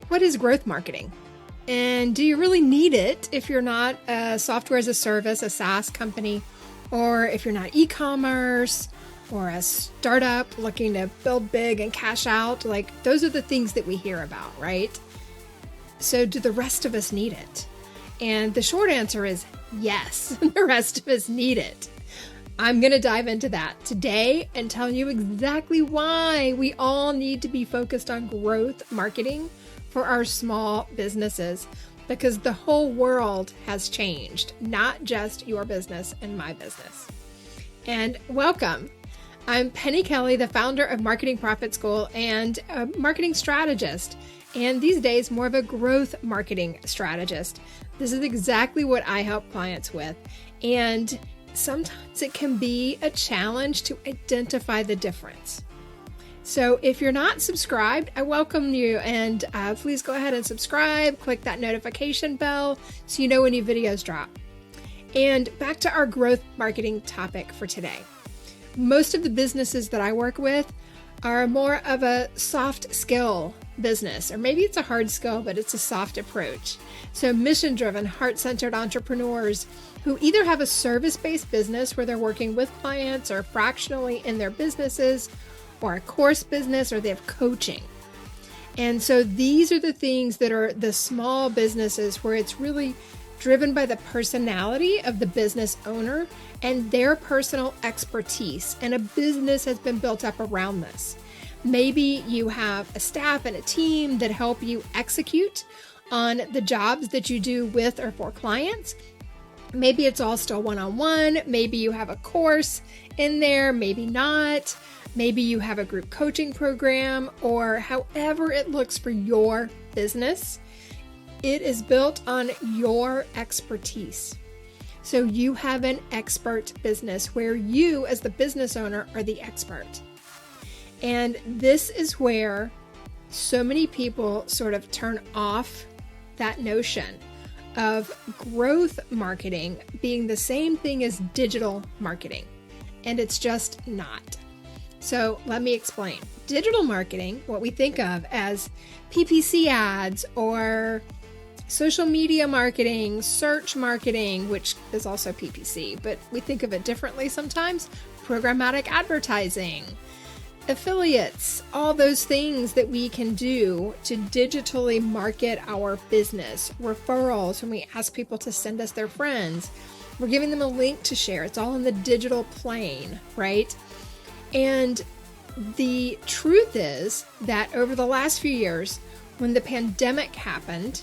what is growth marketing? And do you really need it if you're not a software as a service, a SaaS company, or if you're not e-commerce or a startup looking to build big and cash out? Like, those are the things that we hear about, right? So do the rest of us need it? And the short answer is yes, the rest of us need it. I'm going to dive into that today and tell you exactly why we all need to be focused on growth marketing for our small businesses, because the whole world has changed, not just your business and my business. And welcome. I'm Penny Kelly, the founder of Marketing Profit School and a marketing strategist, and these days more of a growth marketing strategist. This is exactly what I help clients with. And sometimes it can be a challenge to identify the difference. So if you're not subscribed, I welcome you, and please go ahead and subscribe, click that notification bell so you know when new videos drop. And back to our growth marketing topic for today. Most of the businesses that I work with are more of a soft skill business, or maybe it's a hard skill, but it's a soft approach. So mission-driven, heart-centered entrepreneurs who either have a service-based business where they're working with clients or fractionally in their businesses, or a course business, or they have coaching. And so these are the things that are the small businesses where it's really driven by the personality of the business owner and their personal expertise. And a business has been built up around this. Maybe you have a staff and a team that help you execute on the jobs that you do with or for clients. Maybe it's all still one-on-one. Maybe you have a course in there, maybe not. Maybe you have a group coaching program, or however it looks for your business. It is built on your expertise. So you have an expert business where you, as the business owner, are the expert. And this is where so many people sort of turn off that notion of growth marketing being the same thing as digital marketing. And it's just not. So let me explain. Digital marketing, what we think of as PPC ads or social media marketing, search marketing, which is also PPC, but we think of it differently sometimes, programmatic advertising, affiliates, all those things that we can do to digitally market our business, referrals when we ask people to send us their friends. We're giving them a link to share. It's all in the digital plane, right? And the truth is that over the last few years, when the pandemic happened,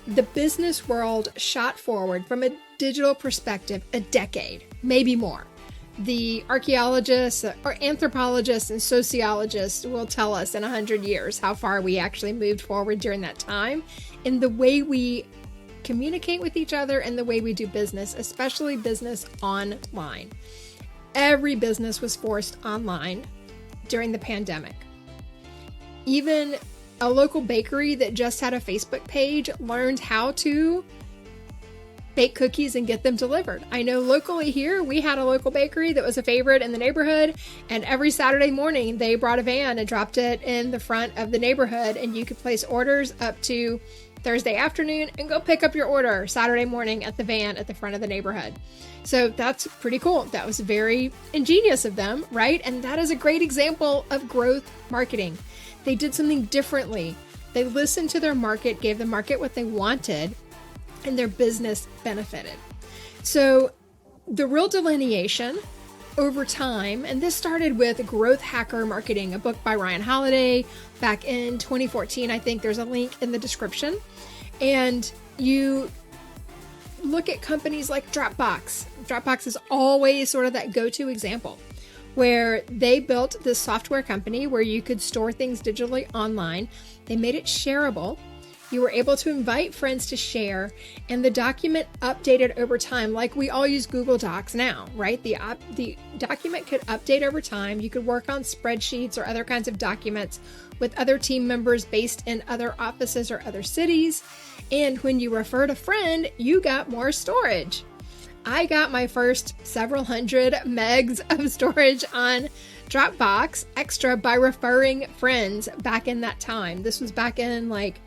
the business world shot forward from a digital perspective a decade, maybe more. The archaeologists or anthropologists and sociologists will tell us in 100 years how far we actually moved forward during that time in the way we communicate with each other and the way we do business, especially business online. Every business was forced online during the pandemic. Even a local bakery that just had a Facebook page learned how to bake cookies and get them delivered. I know locally here, we had a local bakery that was a favorite in the neighborhood, and every Saturday morning they brought a van and dropped it in the front of the neighborhood, and you could place orders up to Thursday afternoon and go pick up your order Saturday morning at the van at the front of the neighborhood. So that's pretty cool. That was very ingenious of them, right? And that is a great example of growth marketing. They did something differently. They listened to their market, gave the market what they wanted, and their business benefited. So the real delineation over time, and this started with Growth Hacker Marketing, a book by Ryan Holiday back in 2014. I think there's a link in the description. And you look at companies like Dropbox. Dropbox is always sort of that go-to example where they built this software company where you could store things digitally online. They made it shareable. You were able to invite friends to share, and the document updated over time, like we all use Google Docs now, right? The document could update over time. You could work on spreadsheets or other kinds of documents with other team members based in other offices or other cities. And when you referred a friend, you got more storage. I got my first several hundred megs of storage on Dropbox extra by referring friends back in that time. This was back in like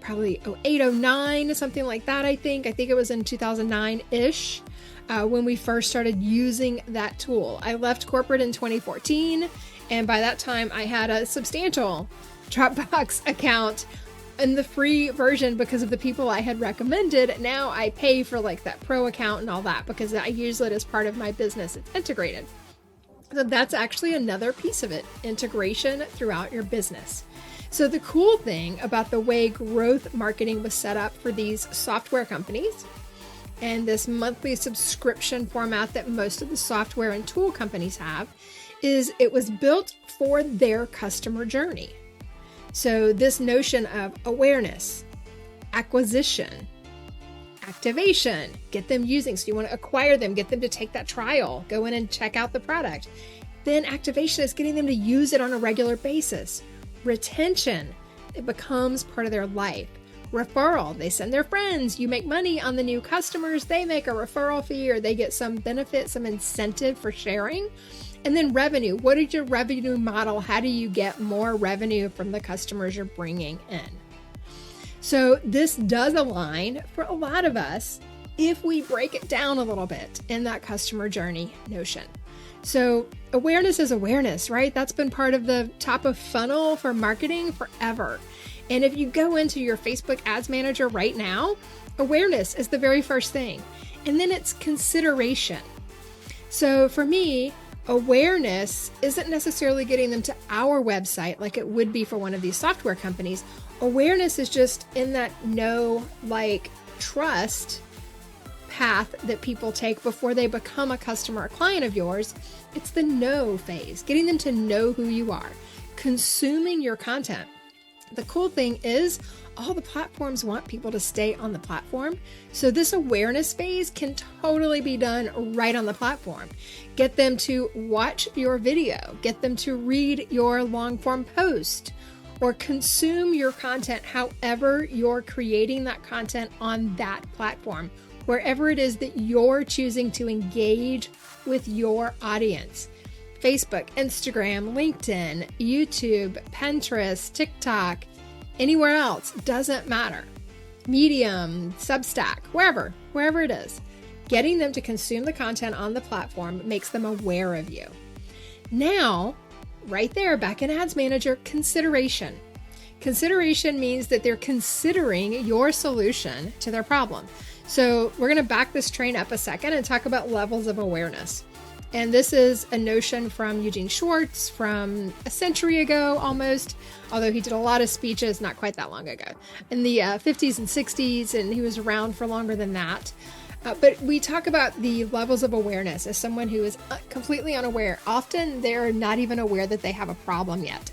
probably 08, 09, something like that, I think. I think it was in 2009-ish when we first started using that tool. I left corporate in 2014, and by that time I had a substantial Dropbox account in the free version because of the people I had recommended. Now I pay for like that pro account and all that because I use it as part of my business. It's integrated. So that's actually another piece of it, integration throughout your business. So the cool thing about the way growth marketing was set up for these software companies and this monthly subscription format that most of the software and tool companies have is it was built for their customer journey. So this notion of awareness, acquisition, activation, get them using. So you want to acquire them, get them to take that trial, go in and check out the product. Then activation is getting them to use it on a regular basis. Retention, it becomes part of their life. Referral, they send their friends. You make money on the new customers. They make a referral fee or they get some benefit, some incentive for sharing. And then revenue, what is your revenue model? How do you get more revenue from the customers you're bringing in? So this does align for a lot of us if we break it down a little bit in that customer journey notion. So awareness is awareness, right? That's been part of the top of funnel for marketing forever. And if you go into your Facebook Ads Manager right now, awareness is the very first thing. And then it's consideration. So for me, awareness isn't necessarily getting them to our website like it would be for one of these software companies. Awareness is just in that know, like, trust path that people take before they become a customer or client of yours. It's the know phase, getting them to know who you are, consuming your content. The cool thing is all the platforms want people to stay on the platform. So this awareness phase can totally be done right on the platform. Get them to watch your video, get them to read your long form post, or consume your content however you're creating that content on that platform, wherever it is that you're choosing to engage with your audience. Facebook, Instagram, LinkedIn, YouTube, Pinterest, TikTok, anywhere else, doesn't matter. Medium, Substack, wherever it is. Getting them to consume the content on the platform makes them aware of you. Now, right there, back in Ads Manager, consideration. Consideration means that they're considering your solution to their problem. So we're going to back this train up a second and talk about levels of awareness. And this is a notion from Eugene Schwartz from a century ago almost, although he did a lot of speeches not quite that long ago, in the 50s and 60s, and he was around for longer than that. But we talk about the levels of awareness as someone who is completely unaware. Often they're not even aware that they have a problem yet.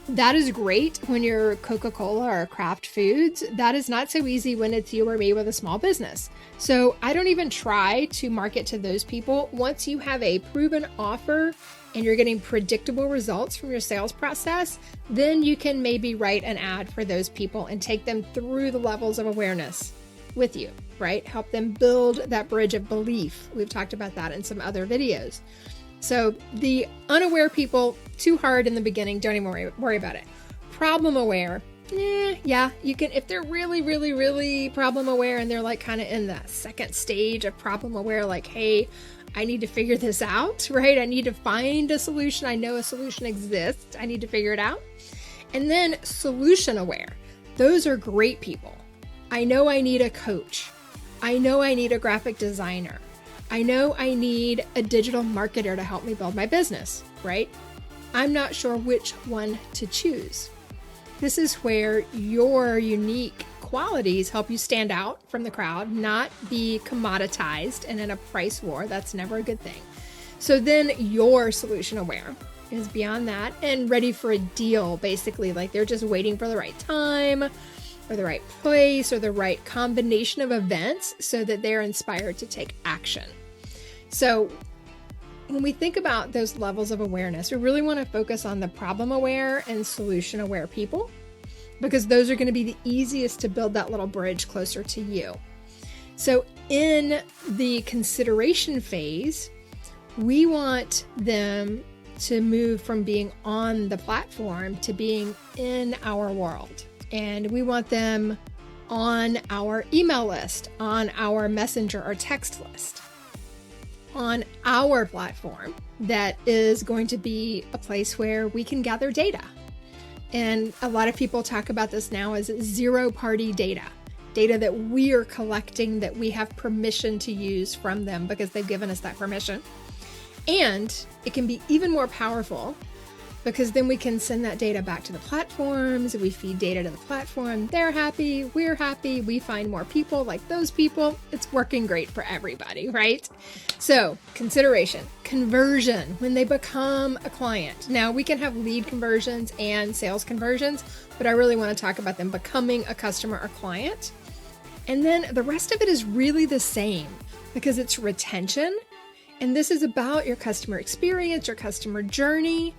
That is great when you're Coca-Cola or Kraft Foods. That is not so easy when it's you or me with a small business. So I don't even try to market to those people. Once you have a proven offer and you're getting predictable results from your sales process, then you can maybe write an ad for those people and take them through the levels of awareness with you, right? Help them build that bridge of belief. We've talked about that in some other videos. So the unaware people, too hard in the beginning, don't even worry about it. Problem aware, yeah, you can, if they're really, really, really problem aware and they're like kind of in the second stage of problem aware, like, hey, I need to figure this out, right? I need to find a solution. I know a solution exists. I need to figure it out. And then solution aware. Those are great people. I know I need a coach. I know I need a graphic designer. I know I need a digital marketer to help me build my business, right? I'm not sure which one to choose. This is where your unique qualities help you stand out from the crowd, not be commoditized and in a price war. That's never a good thing. So then you're solution aware is beyond that and ready for a deal, basically. Like they're just waiting for the right time or the right place or the right combination of events so that they're inspired to take action. So when we think about those levels of awareness, we really want to focus on the problem aware and solution aware people, because those are going to be the easiest to build that little bridge closer to you. So in the consideration phase, we want them to move from being on the platform to being in our world. And we want them on our email list, on our messenger or text list, on our platform that is going to be a place where we can gather data. And a lot of people talk about this now as zero-party data that we are collecting, that we have permission to use from them because they've given us that permission. And it can be even more powerful because then we can send that data back to the platforms. We feed data to the platform. They're happy. We're happy. We find more people like those people. It's working great for everybody, right? So consideration, conversion, when they become a client. Now we can have lead conversions and sales conversions, but I really want to talk about them becoming a customer or client. And then the rest of it is really the same because it's retention. And this is about your customer experience, your customer journey,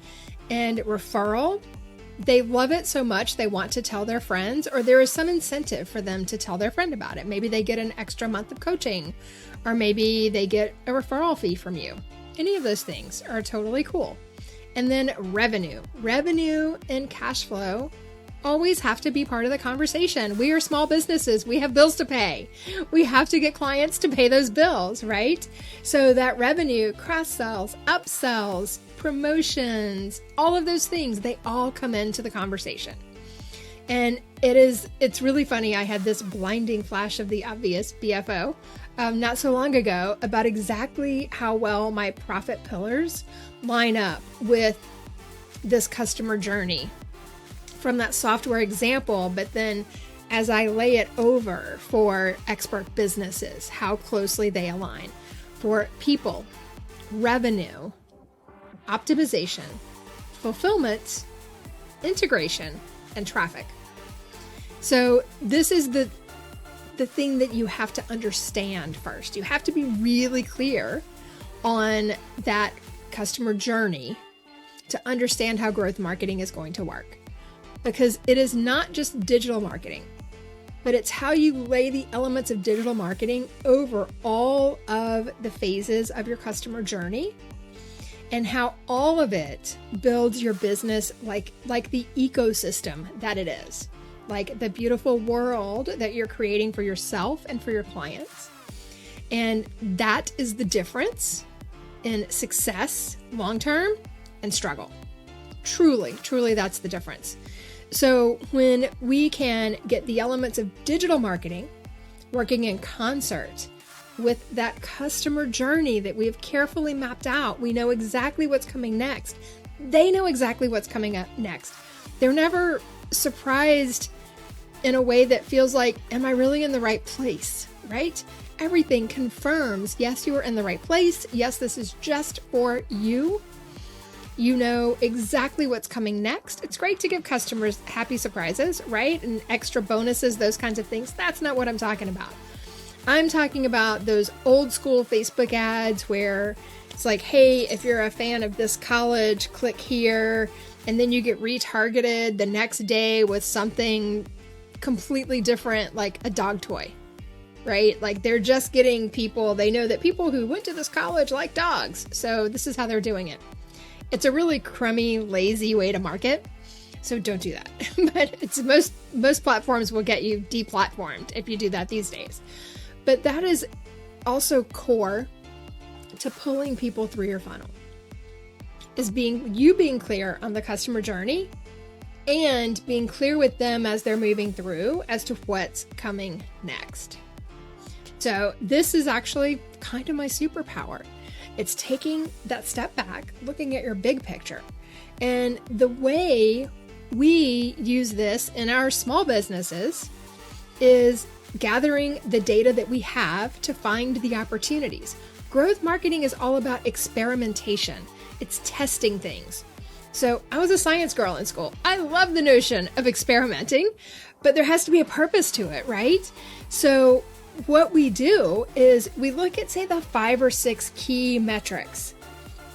and referral. They love it so much they want to tell their friends, or there is some incentive for them to tell their friend about it. Maybe they get an extra month of coaching, or maybe they get a referral fee from you. Any of those things are totally cool. And then revenue and cash flow always have to be part of the conversation. We are small businesses. We have bills to pay. We have to get clients to pay those bills, right? So that revenue, cross-sells, upsells, promotions, all of those things, they all come into the conversation. And it's really funny. I had this blinding flash of the obvious, BFO, not so long ago about exactly how well my profit pillars line up with this customer journey from that software example, but then as I lay it over for expert businesses, how closely they align. For people, revenue, optimization, fulfillment, integration, and traffic. So this is the thing that you have to understand first. You have to be really clear on that customer journey to understand how growth marketing is going to work. Because it is not just digital marketing, but it's how you lay the elements of digital marketing over all of the phases of your customer journey and how all of it builds your business like the ecosystem that it is, like the beautiful world that you're creating for yourself and for your clients. And that is the difference in success long-term and struggle. Truly, that's the difference. So when we can get the elements of digital marketing working in concert with that customer journey that we have carefully mapped out, we know exactly what's coming next. They know exactly what's coming up next. They're never surprised in a way that feels like, am I really in the right place, right? Everything confirms, yes, you are in the right place. Yes, this is just for you. You know exactly what's coming next. It's great to give customers happy surprises, right? And extra bonuses, those kinds of things. That's not what I'm talking about. I'm talking about those old school Facebook ads where it's like, hey, if you're a fan of this college, click here. And then you get retargeted the next day with something completely different, like a dog toy, right? Like they're just getting people, they know that people who went to this college like dogs. So this is how they're doing it. It's a really crummy, lazy way to market. So don't do that. But it's most platforms will get you deplatformed if you do that these days. But that is also core to pulling people through your funnel. Is being clear on the customer journey and being clear with them as they're moving through as to what's coming next. So this is actually kind of my superpower. It's taking that step back, looking at your big picture. And the way we use this in our small businesses is gathering the data that we have to find the opportunities. Growth marketing is all about experimentation. It's testing things. So I was a science girl in school. I love the notion of experimenting, but there has to be a purpose to it, right? So what we do is we look at, say, the 5 or 6 key metrics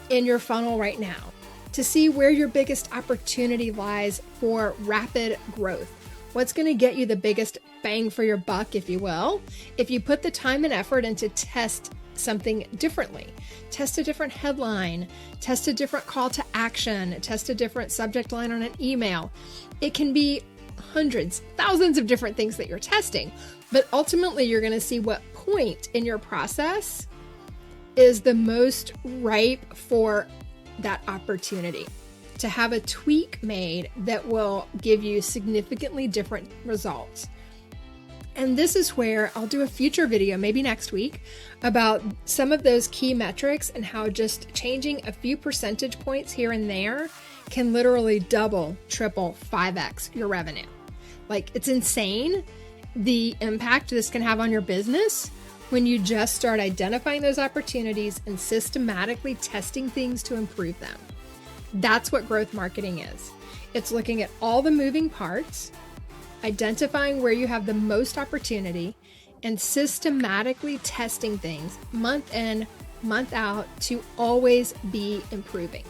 in your funnel right now to see where your biggest opportunity lies for rapid growth. What's going to get you the biggest bang for your buck, if you will, if you put the time and effort into something differently. Test a different headline, test a different call to action, test a different subject line on an email. It can be hundreds, thousands of different things that you're testing, but ultimately you're going to see what point in your process is the most ripe for that opportunity to have a tweak made that will give you significantly different results. And this is where I'll do a future video, maybe next week, about some of those key metrics and how just changing a few percentage points here and there can literally double, triple, 5x your revenue. Like, it's insane the impact this can have on your business when you just start identifying those opportunities and systematically testing things to improve them. That's what growth marketing is. It's looking at all the moving parts, identifying where you have the most opportunity, and systematically testing things month in, month out to always be improving.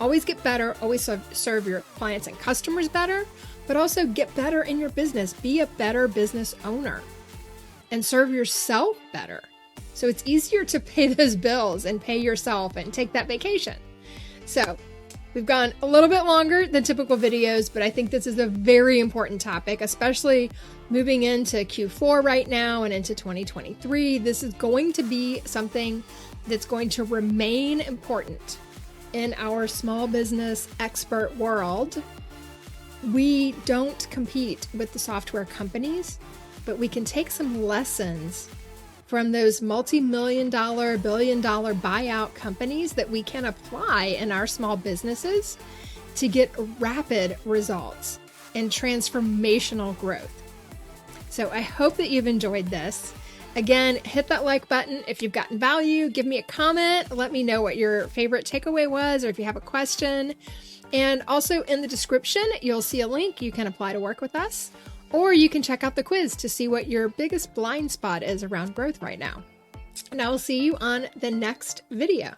Always get better, always serve your clients and customers better, but also get better in your business. Be a better business owner and serve yourself better. So it's easier to pay those bills and pay yourself and take that vacation. So we've gone a little bit longer than typical videos, but I think this is a very important topic, especially moving into Q4 right now and into 2023. This is going to be something that's going to remain important in our small business expert world. We don't compete with the software companies, but we can take some lessons from those multi-million-dollar, billion-dollar buyout companies that we can apply in our small businesses to get rapid results and transformational growth. So I hope that you've enjoyed this. Again, hit that like button if you've gotten value. Give me a comment. Let me know what your favorite takeaway was, or if you have a question. And also in the description, you'll see a link. You can apply to work with us, or you can check out the quiz to see what your biggest blind spot is around growth right now. And I will see you on the next video.